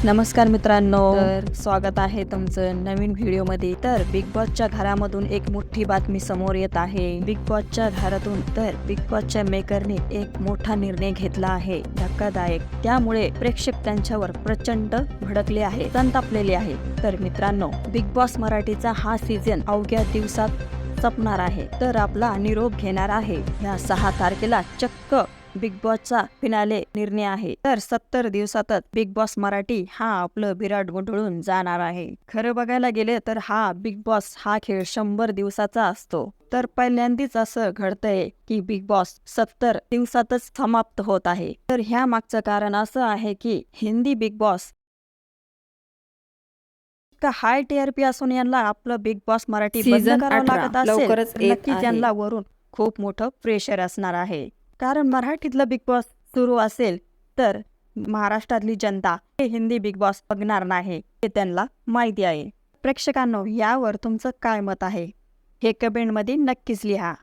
नमस्कार मित्रांनो, तर स्वागत आहे तुमचं नवीन व्हिडिओमध्ये। तर बिग बॉसच्या घरामधून एक मोठी बातमी समोर येत आहे। बिग बॉसच्या घरातून तर बिग बॉसच्या मेकरने एक मोठा निर्णय घेतला आहे, धक्कादायक। त्यामुळे प्रेक्षक त्यांच्यावर प्रचंड भडकले आहे, संतापलेले आहे। तर मित्रांनो, बिग बॉस मराठीचा हा सीझन अवघ्या दिवसात संपणार आहे, तर आपला निरोप घेणार आहे। या 6 तारखेला चक्क बिग बॉसचा फिनाले निर्णय आहे। तर 70 दिवसातच बिग बॉस मराठी हा आपलं विराट गुंडळून जाणार आहे। खरं बघायला गेले तर हा बिग बॉस हा खेळ 100 दिवसाचा असतो। तर पहिल्यांदाच असं घडतंय की बिग बॉस 70 दिवसातच समाप्त होत आहे। तर ह्या मागचं कारण असं आहे की हिंदी बिग बॉस का हाय टीआरपी असून यांना आपलं बिग बॉस मराठी बंद सीझन करावं 18 लागत असेल लवकरच तर येत नक्कीच आहे. यांना वरून खूप मोठं प्रेशर असणार आहे। कारण मराठीतलं बिग बॉस सुरू असेल तर महाराष्ट्रातली जनता हे हिंदी बिग बॉस बघणार नाही हे त्यांना माहिती आहे। प्रेक्षकांनो, यावर तुमचं काय मत आहे हे कमेंटमध्ये नक्कीच लिहा।